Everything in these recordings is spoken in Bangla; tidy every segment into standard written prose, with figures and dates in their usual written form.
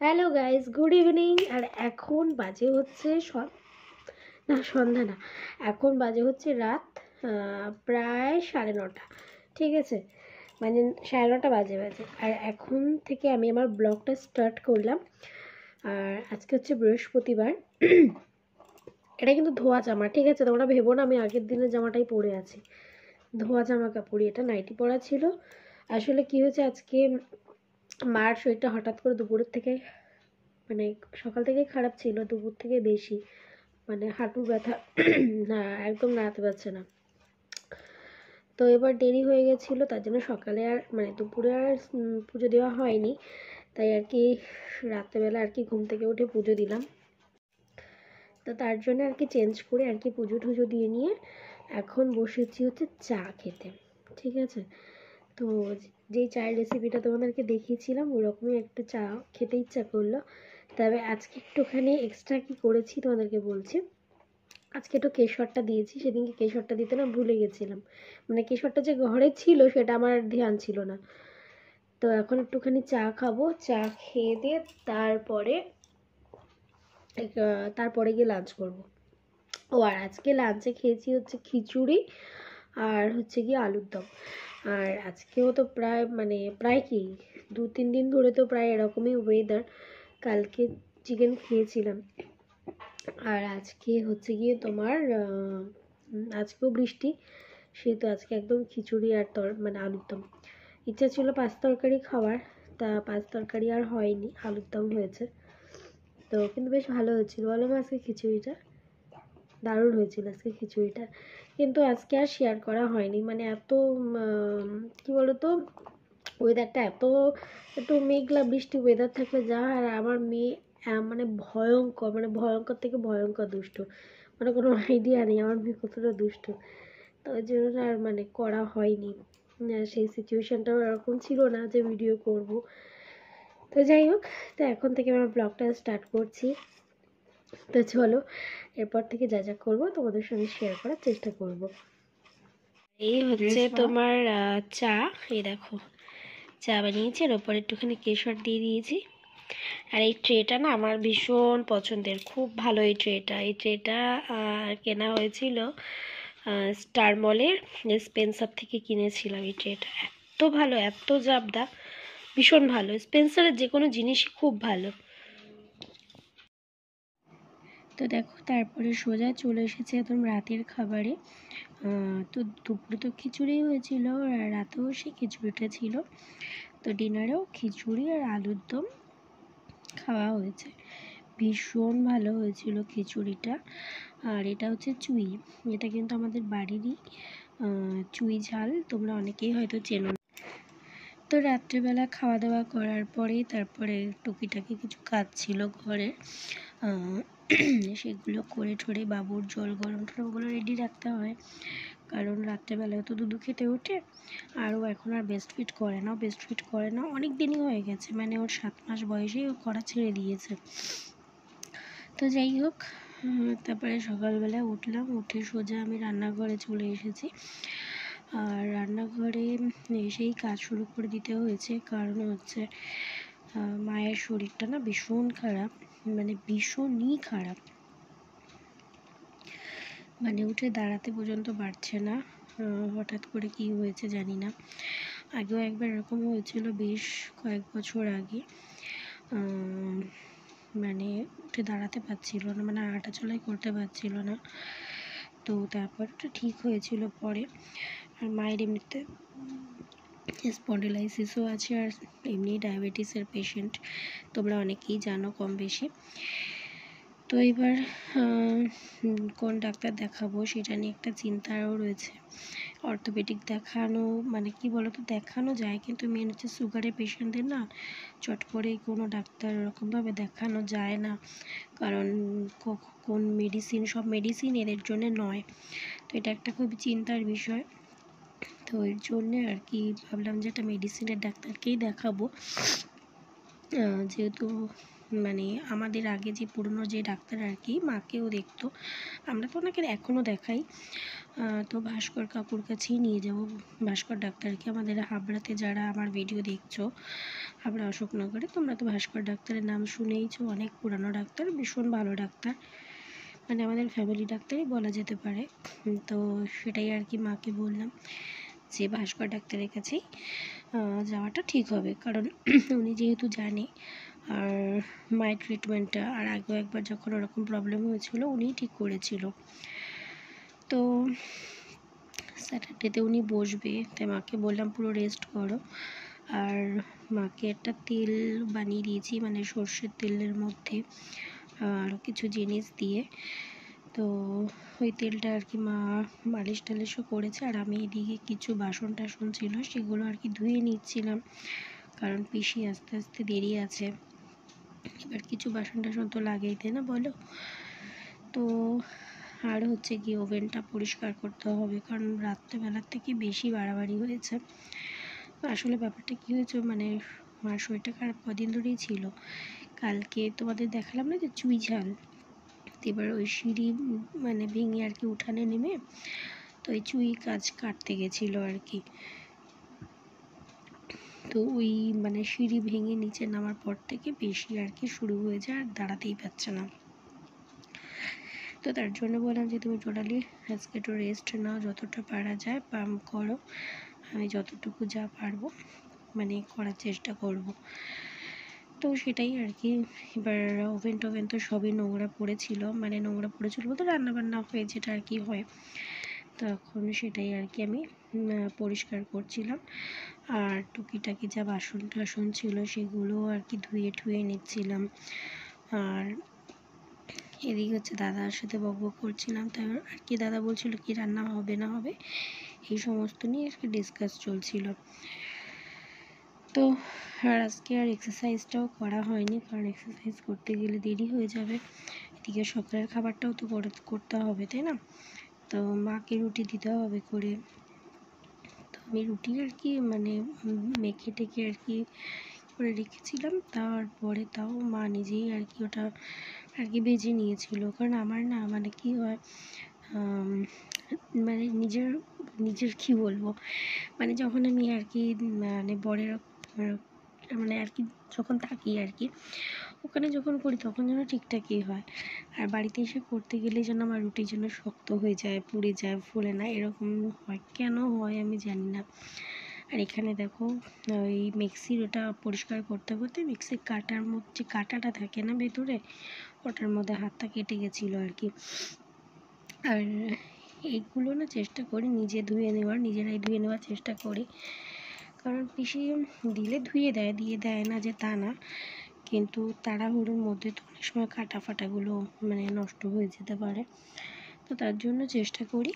Hello guys, good evening. আর এখন বাজে হচ্ছে সন্ধ্যা না, এখন বাজে হচ্ছে রাত প্রায় 9:30। ঠিক আছে, মানে 9:30 বাজে। আর এখন থেকে আমি আমার ব্লগটা স্টার্ট করলাম। আর আজকে হচ্ছে বৃহস্পতিবার। এটা কিন্তু ধোয়া জামা, ঠিক আছে? তোমরা ভেবো না আমি আগের দিনের জামাটাই পরে আছি। ধোয়া জামা কাপড়ই, এটা নাইটি পরা ছিল। আসলে কি হয়েছে, আজকে মার শরীরটা হঠাৎ করে দুপুরের থেকে, মানে সকাল থেকে খারাপ ছিল, দুপুর থেকে বেশি, মানে হাঁটুর ব্যথা। না, একদম নাড়াতে পারছে না। তো এবার দেরি হয়ে গেছিলো, তার জন্য সকালে আর মানে দুপুরে আর পুজো দেওয়া হয়নি। তাই আর কি রাত্রেবেলা আর কি ঘুম থেকে উঠে পুজো দিলাম। তো তার জন্য আর কি চেঞ্জ করে আর কি পুজো টুজো দিয়ে নিয়ে এখন বসেছি হচ্ছে চা খেতে। ঠিক আছে, তো যেই চায়ের রেসিপিটা তোমাদেরকে দেখিয়েছিলাম ওরকমই একটা চা খেতে ইচ্ছা করলো। তবে আজকে একটুখানি এক্সট্রা কি করেছি তোমাদেরকে বলছি। আজকে একটু কেশরটা দিয়েছি, সেদিনকে কেশরটা দিতে না ভুলে গেছিলাম, মানে কেশরটা যে ঘরে ছিল সেটা আমার ধ্যান ছিল না। তো এখন একটুখানি চা খাবো, চা খেয়ে দিয়ে তারপরে গিয়ে লাঞ্চ করব। ও আর আজকে লাঞ্চে খেয়েছি হচ্ছে খিচুড়ি আর হচ্ছে গিয়ে আলুর দম। আর আজকেও তো প্রায় কি 2-3 দিন ধরে তো প্রায় এরকমই ওয়েদার। কালকে চিকেন খেয়েছিলাম, আর আজকে হচ্ছে গিয়ে তোমার আজকেও বৃষ্টি, সেহেতু আজকে একদম খিচুড়ি আর মানে আলুর দম। ইচ্ছা ছিল পাঁচ তরকারি খাওয়ার, তা পাঁচ তরকারি আর হয়নি, আলুর দম হয়েছে। তো কিন্তু বেশ ভালো হয়েছিল, বলো মা, আজকে খিচুড়িটা দারুণ হয়েছিল আজকে খিচুড়িটা। কিন্তু আজকে আর শেয়ার করা হয়নি, মানে এত কি বলতো, ওয়েদারটা একটু মেঘলা বৃষ্টি ওয়েদার থাকলে যা। আর আমার মেয়ে মানে ভয়ঙ্কর থেকে ভয়ঙ্কর দুষ্ট, মানে কোনো আইডিয়া নেই আমার মেয়ে কতটা দুষ্ট। তো ওই জন্য আর মানে করা হয়নি। সেই সিচুয়েশানটাও এরকম ছিল না যে ভিডিও করব। তো যাই হোক, তো এখন থেকে আমার ব্লগটা স্টার্ট করছি। তো চলো, এরপর থেকে যা যা করবো তোমাদের সঙ্গে শেয়ার করার চেষ্টা করব। এই হচ্ছে তোমার চা, এই দেখো চা বানিয়েছি, এর ওপর একটুখানি কেশর দিয়ে দিয়েছি। আর এই ট্রেটা না আমার ভীষণ পছন্দের, খুব ভালো এই ট্রেটা কেনা হয়েছিল স্টার মলের স্পেন্সার থেকে কিনেছিলাম। এই ট্রেটা এত ভালো, এত জাবদা, ভীষণ ভালো। স্পেন্সারের যে কোনো জিনিসই খুব ভালো। তো দেখো, তারপরে সোজা চলে এসেছে একদম রাতের খাবারে। তো দুপুরে তো খিচুড়ি হয়েছিল, আর রাতেও সেই খিচুড়িটা ছিল। তো ডিনারেও খিচুড়ি আর আলুর দম খাওয়া হয়েছে, ভীষণ ভালো হয়েছিল খিচুড়িটা। আর এটা হচ্ছে চুই, এটা কিন্তু আমাদের বাড়িরই চুই ঝাল, তোমরা অনেকেই হয়তো চেনো। তো রাত্রেবেলা খাওয়া দাওয়া করার পরেই তারপরে টুকিটাকি কিছু কাজ ছিল ঘরে, সেগুলো করে ঠরে বাবুর জল গরম ওগুলো রেডি রাখতে হয়, কারণ রাত্রেবেলায় তো দুধু খেতে ওঠে। আর ও এখন আর বেস্ট ফিট করে না অনেক দিনই হয়ে গেছে, মানে ওর 7 মাস বয়সেই ও করা ছেড়ে দিয়েছে। তো যাই হোক, তারপরে সকালবেলা উঠলাম, উঠে সোজা আমি রান্নাঘরে চলে এসেছি। আর রান্নাঘরে এসেই কাজ শুরু করে দিতে হয়েছে, কারণ হচ্ছে মায়ের শরীরটা না ভীষণ খারাপ, মানে ভীষণই খারাপ, মানে উঠে দাঁড়াতে পর্যন্ত পারছে না। হঠাৎ করে কি হয়েছে জানি না, আগেও একবার এরকম হয়েছিল বেশ কয়েক বছর আগে। মানে উঠে দাঁড়াতে পারছিল না, মানে হাঁটা চলাই করতে পারছিল না। তো তারপর তো ঠিক হয়েছিল পরে। আর মায়ের এমনিতে স্পন্ডিলাইসিসও আছে, আর এমনি ডায়াবেটিসের পেশেন্ট, তোমরা অনেকেই জানো কম বেশি। তো এবার কোন ডাক্তার দেখাবো সেটা নিয়ে একটা চিন্তাও রয়েছে। অর্থোপেডিক দেখানো, মানে কি বলতো, দেখানো যায়, কিন্তু মেন হচ্ছে সুগারের পেশেন্টদের না চট করে কোনো ডাক্তার ওরকমভাবে দেখানো যায় না, কারণ কোন সব মেডিসিন এদের জন্য নয়। তো এটা একটা খুব চিন্তার বিষয়। তো এর জন্যে আর কি ভাবলাম যে একটা মেডিসিনের ডাক্তারকেই দেখাবো। যেহেতু মানে আমাদের আগে যে পুরনো যে ডাক্তার আর কি মাকেও দেখতো, আমরা তো ওনাকে এখনও দেখাই। তো ভাস্কর কাকুর কাছেই নিয়ে যাব ভাস্কর ডাক্তারকে। আমাদের হাবড়াতে যারা আমার ভিডিও দেখছো হাবড়া অশোকনগরে, তোমরা তো ভাস্কর ডাক্তারের নাম শুনেইছো, অনেক পুরানো ডাক্তার, ভীষণ ভালো ডাক্তার, মানে আমাদের ফ্যামিলি ডাক্তারই বলা যেতে পারে। তো সেটাই আর কি মাকে বললাম যে ভাস্কর ডাক্তারের কাছেই যাওয়াটা ঠিক হবে, কারণ উনি যেহেতু জানে। আর মায়ের ট্রিটমেন্টটা আর আগেও একবার যখন ওরকম প্রবলেম হয়েছিল উনিই ঠিক করেছিল। তো স্যাটারডেতে উনি বসবে, তাই মাকে বললাম পুরো রেস্ট করো। আর মাকে একটা তেল বানিয়ে দিয়েছি, মানে সর্ষের তেলের মধ্যে আরও কিছু জিনিস দিয়ে। তো ওই তেলটা আর কি মা মালিশ টালিশও করেছে, আর আমি এদিকে কিছু বাসন টাসন ছিল সেগুলো আর কি ধুয়ে নিচ্ছিলাম, কারণ পিসি আস্তে আস্তে দেরি আছে। এবার কিছু বাসন টাসন তো লাগেই, তাই না বলো? তো আর হচ্ছে কি ওভেনটা পরিষ্কার করতে হবে, কারণ রাত্রেবেলার থেকে বেশি বাড়াবাড়ি হয়েছে। আসলে ব্যাপারটা কী হয়েছে, মানে মার শরীরটা খারাপ কদিন ধরেই ছিল। কালকে তোমাদের দেখালাম না যে চুই ঝাল, এবার ওই সিঁড়ি মানে ভেঙে আর কি উঠানে নেমে তো ওই চুই গাছ কাটতে গেছিলো আর কি। তো ওই মানে সিঁড়ি ভেঙে নিচে নামার পর থেকে বেশি আর কি শুরু হয়ে যায়, আর দাঁড়াতেই পারছে না। তো তার জন্য বললাম যে তুমি টোটালি আজকে একটু রেস্ট নাও, যতটা পারা যায় পাম্প করো, আমি যতটুকু যা পারবো মানে করার চেষ্টা করব। তো সেটাই আর কি। এবার ওভেন টোভেন তো সবই নোংরা পড়েছিল, মানে নোংরা পড়েছিল বলতে রান্নাবান্না হয়ে যেটা আর কি হয়, তখন সেটাই আর কি আমি পরিষ্কার করছিলাম। আর টুকিটাকি যা বাসন টাসন ছিল সেগুলো আর কি ধুয়ে ঠুয়ে নিচ্ছিলাম। আর এদিকে হচ্ছে দাদার সাথে বকবক করছিলাম, তাই আর কি দাদা বলছিল কি রান্না হবে না হবে এই সমস্ত নিয়ে আর কি ডিসকাস চলছিল। তো আর আজকে আর এক্সারসাইজটাও করা হয়নি, কারণ এক্সারসাইজ করতে গেলে দেরি হয়ে যাবে। এদিকে সকালের খাবারটাও তো করতে হবে, তাই না? তো মাকে রুটি দিতে হবে করে। তো আমি রুটি আর কি মানে মেখে টেকে আর কি করে রেখেছিলাম, তারপরে তাও মা নিজেই আর কি ওটা আর কি ভেজে নিয়েছিল। কারণ আমার না মানে কি হয় মানে নিজের কি বলবো, মানে যখন আমি আর কি মানে বরের মানে আর কি যখন থাকি আর কি ওখানে যখন করি তখন যেন ঠিকঠাকই হয়, আর বাড়িতে এসে করতে গেলে যেন আমার রুটি যেন শক্ত হয়ে যায়, পুড়ে যায়, ফোলে না, এরকম হয়। কেন হয় আমি জানি না। আর এখানে দেখো ওই মিক্সির ওটা পরিষ্কার করতে করতে মিক্সির কাটার মধ্যে যে কাঁটাটা থাকে না ভেতরে, ওটার মধ্যে হাতটা কেটে গেছিলো আর কি। আর এইগুলো না চেষ্টা করি নিজেরাই ধুয়ে নেওয়ার চেষ্টা করি, কারণ পিসি দিলে ধুয়ে দেয়, দিয়ে দেয় না যে তা না, কিন্তু তাড়াহুড়োর মধ্যে তো অনেক সময় কাটা ফাটাগুলো মানে নষ্ট হয়ে যেতে পারে। তো তার জন্য চেষ্টা করি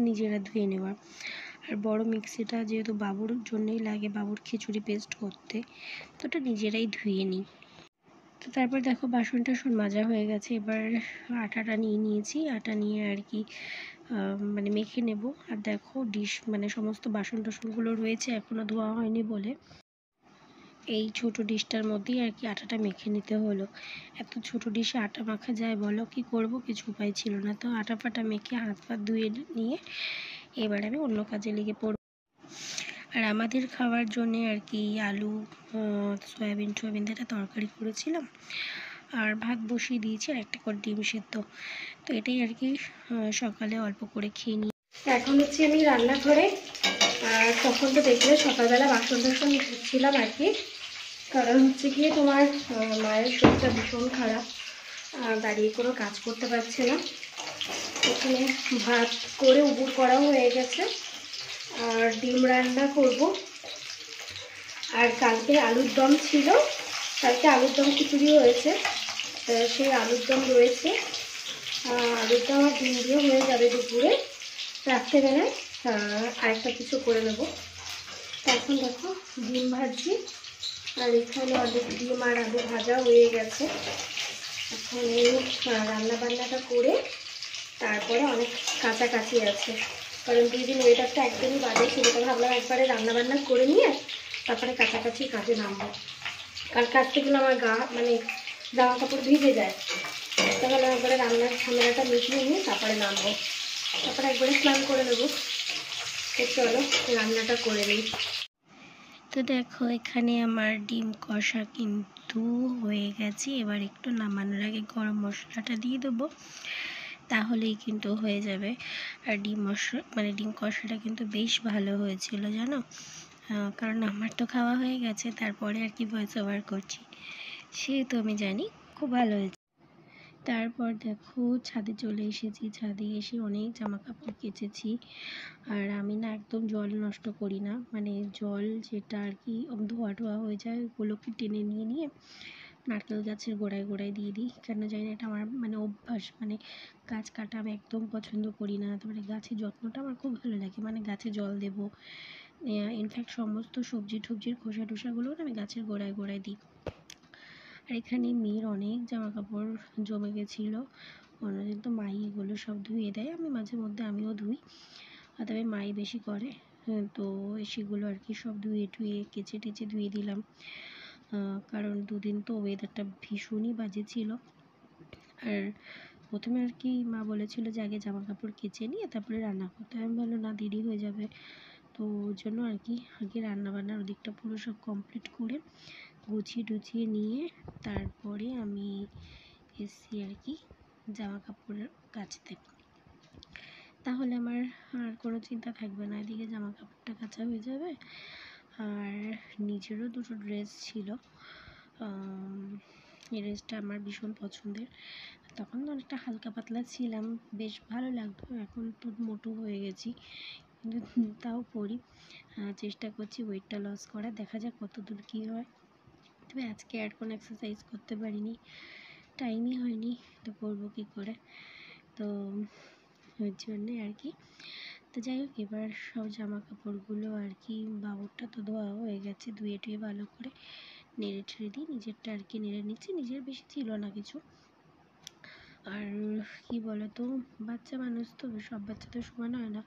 নিজেরা ধুয়ে নেওয়ার। আর বড় মিক্সিটা যেহেতু বাবুর জন্যই লাগে, বাবুর খিচুড়ি পেস্ট করতে, তো ওটা নিজেরাই ধুয়ে নিই। তো তারপর দেখো বাসন টাসন মাজা হয়ে গেছে, এবার আটাটা নিয়ে নিয়েছি, আটা নিয়ে আর কি মানে মেখে নেব। আর দেখো ডিশ মানে সমস্ত বাসন টাসনগুলো রয়েছে এখনও ধোয়া হয়নি বলে এই ছোট ডিশটার মধ্যেই আর কি আটাটা মেখে নিতে হলো। এত ছোট ডিশে আটা মাখা যায় বলো, কি করব, কিছু উপায় ছিল না। তো আটা ফাটা মেখে হাত পা ধুয়ে নিয়ে এবার আমি অন্য কাজে লেগে পড়ব। আর আমাদের খাওয়ার জন্যে আর কি আলু সয়াবিন দিয়ে একটা তরকারি করেছিলাম, আর ভাত বসিয়ে দিয়েছি, আর একটা করে ডিম সেদ্ধ। তো এটাই আর কি সকালে অল্প করে খেয়ে নিই। এখন হচ্ছে আমি রান্নাঘরে, আর তখন তো দেখলে সকালবেলা বাসন টাসন ধুচ্ছিলাম আর কি, কারণ হচ্ছে গিয়ে তোমার মায়ের শরীরটা ভীষণ খারাপ, দাঁড়িয়ে কোনো কাজ করতে পারছে না। এখানে ভাত করে উবুর করাও হয়ে গেছে, আর ডিম রান্না করব। আর কালকে আলুর দম ছিল, কালকে আলুর দম খিচুড়ি হয়েছে, সেই আলুর দম রয়েছে। আলুর দম আর ডিম দিয়ে হয়ে যাবে দুপুরে। রাত্রেবেলায় আরেকটা কিছু করে নেব। এখন দেখো ডিম ভাজি, আর এখানে অনেক ডিম আর আলু ভাজা হয়ে গেছে। এখন এই রান্নাবান্নাটা করে তারপরে অনেক কাছাকাছি আছে, কারণ 2 দিন ওয়েদারটা একদমই বাজে ছিল, তো ভাবলাম একবারে রান্নাবান্না করে নিয়ে তারপরে কাছাকাছি কাজে নামবো। কাল কাচতে গেলে আমার গা মানে জামা কাপড় ভিজে যায়, তাহলে একবারে রান্নার ঝামেলাটা মিটিয়ে নিয়ে তারপরে নামবো, তারপরে একবারে স্নান করে নেবো। তো চলো রান্নাটা করে নিই। তো দেখো এখানে আমার ডিম কষা কিন্তু হয়ে গেছে। এবার একটু নামানোর আগে গরম মশলাটা দিয়ে দেবো, তাহলেই কিন্তু হয়ে যাবে। আর ডিম কষাটা কিন্তু বেশ ভালো হয়েছিল জানো, কারণ আমার তো খাওয়া হয়ে গেছে, তারপরে আর কি ভয়েস ওভার করছি, সেহেতু আমি জানি খুব ভালো হয়েছে। তারপর দেখো ছাদে চলে এসেছি, ছাদে এসে অনেক জামা কাপড় কেচেছি। আর আমি না একদম জল নষ্ট করি না, মানে জল যেটা আর কি ধোয়া টোয়া হয়ে যায় ওগুলোকে টেনে নিয়ে নিয়ে নারকেল গাছের গোড়ায় গোড়ায় দিয়ে দিই। কেন জানি না, এটা আমার মানে অভ্যাস, মানে গাছ কাটা আমি একদম পছন্দ করি না। তারপরে গাছের যত্নটা আমার খুব ভালো লাগে, মানে গাছে জল দেবো, ইনফ্যাক্ট সমস্ত সবজি টবজির খোসা টোসাগুলোও আমি গাছের গোড়ায় গোড়ায় দিই। আর এখানে মেয়ের অনেক জামা কাপড় জমে গেছিলো, অন্যদিন তো মাই এগুলো সব ধুয়ে দেয়, আমি মাঝে মধ্যে আমিও ধুই, তবে মাই বেশি করে। তো সেগুলো আর কি সব ধুয়ে টুয়ে কেচে টেচে ধুয়ে দিলাম, কারণ দুদিন তো ওয়েদারটা ভীষণই বাজে ছিল। আর প্রথমে আর কি মা বলেছিল যে আগে জামা কাপড় কেচে নিয়ে তারপরে রান্না করতে, আমি বললো না দেরি হয়ে যাবে, তো ওর জন্য আর কি আগে রান্নাবান্নার ওদিকটা পুরো সব কমপ্লিট করে গুছিয়ে টুছিয়ে নিয়ে তারপরে আমি এসছি আর কি জামা কাপড় কাচতে। তাহলে আমার আর কোনো চিন্তা থাকবে না, এদিকে জামা কাপড়টা কাচা হয়ে যাবে। আর নিজেরও দুটো ড্রেস ছিল, এই ড্রেসটা আমার ভীষণ পছন্দের, তখন তো অনেকটা হালকা পাতলা ছিলাম, বেশ ভালো লাগতো। এখন তো মোটু হয়ে গেছি, কিন্তু তাও পরি, চেষ্টা করছি ওয়েটটা লস করার, দেখা যাক কত দূর কী হয়। তবে আজকে আর কোনো এক্সারসাইজ করতে পারিনি, টাইমই হয়নি, তো করবো কী করে, তো ওই জন্যে আর কি। তো যাই হোক, এবার সব জামা কাপড়গুলো আর কি বাবুরটা তো ধোয়া হয়ে গেছে, ধুয়ে টুয়ে ভালো করে নেড়ে ঠেড়ে দিই, নিজেরটা আর কি নেড়ে নিচ্ছি, নিজের বেশি ছিল না কিছু। আর কি বলো তো, বাচ্চা মানুষ তো, সব বাচ্চা তো সমান হয় না,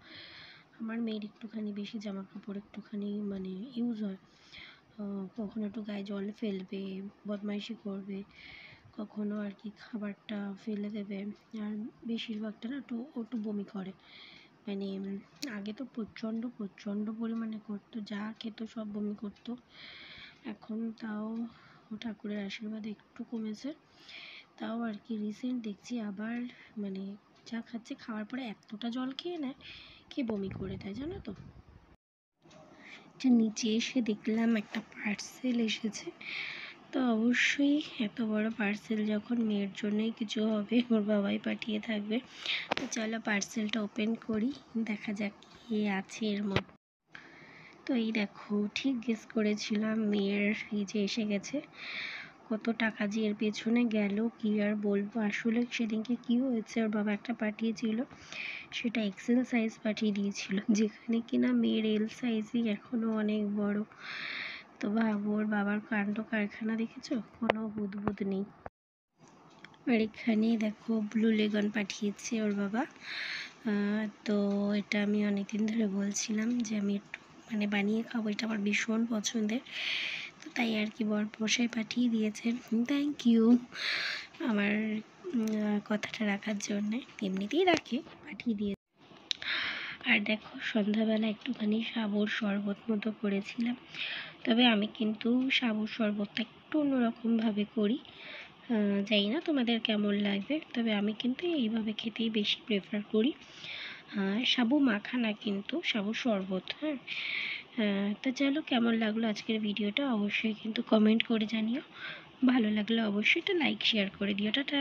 আমার মেয়ের একটুখানি বেশি জামা কাপড় একটুখানি মানে ইউজ হয়, কখনো একটু গায়ে জল ফেলবে, বদমাইশি করবে, কখনো আর কি খাবারটা ফেলে দেবে, আর বেশিরভাগটা না একটু বমি করে, মানে আগে তো প্রচণ্ড পরিমাণে করতো, যা খেত সব বমি করতো, এখন তাও ঠাকুরের আশীর্বাদে একটু কমেছে। তাও আর কি রিসেন্ট দেখছি আবার মানে যা খাচ্ছে, খাওয়ার পরে এতটা জল খেয়ে নেয়, খেয়ে বমি করে দেয় জানো তো। নিচে এসে দেখলাম একটা পার্সেল এসেছে, তো অবশ্যই এত বড় পার্সেল যখন মেয়ের জন্যই কিছু হবে, ওর বাবাই পাঠিয়ে থাকবে। তো চলো পার্সেলটা ওপেন করি, দেখা যাক কি আছে এর মধ্যে। তো এই দেখো, ঠিক গেস করেছিলাম, মেয়ের এই যে এসে গেছে। কত টাকা যে এর পেছনে গেল কি আর বলবো, আসলে সেদিনকে কি হয়েছে, ওর বাবা একটা পাঠিয়েছিল, সেটা এক্সেল সাইজ পাঠিয়ে দিয়েছিল, যেখানে কিনা মেয়ের এল সাইজই এখনও অনেক বড়। তো ভাবো, ওর বাবার কাণ্ড কারখানা দেখেছো, কোনো বুদবুদ নেই। আর এখানে দেখো ব্লু লেগন পাঠিয়েছে ওর বাবা, তো এটা আমি অনেকদিন ধরে বলছিলাম যে আমি একটু মানে বানিয়ে খাবো, এটা আমার ভীষণ পছন্দের, তো তাই আর কি বরমশাই পাঠিয়ে দিয়েছেন, থ্যাংক ইউ আমার কথাটা রাখার জন্যে, এমনিতেই রাখে, পাঠিয়ে দিয়েছে। আর দেখো সন্ধ্যাবেলা একটুখানি সাবুর শরবত মতো করেছিলাম, তবে আমি কিন্তু সাবুর শরবতটা একটু অন্যরকমভাবে করি, জানি না তোমাদের কেমন লাগবে, তবে আমি কিন্তু এইভাবে খেতেই বেশি প্রেফার করি। সাবু মাখা না, কিন্তু সাবু শরবত। তো চলো, কেমন লাগলো আজকের ভিডিওটা অবশ্যই কিন্তু কমেন্ট করে জানিও, ভালো লাগলে অবশ্যই একটা লাইক শেয়ার করে দিও, টাটা।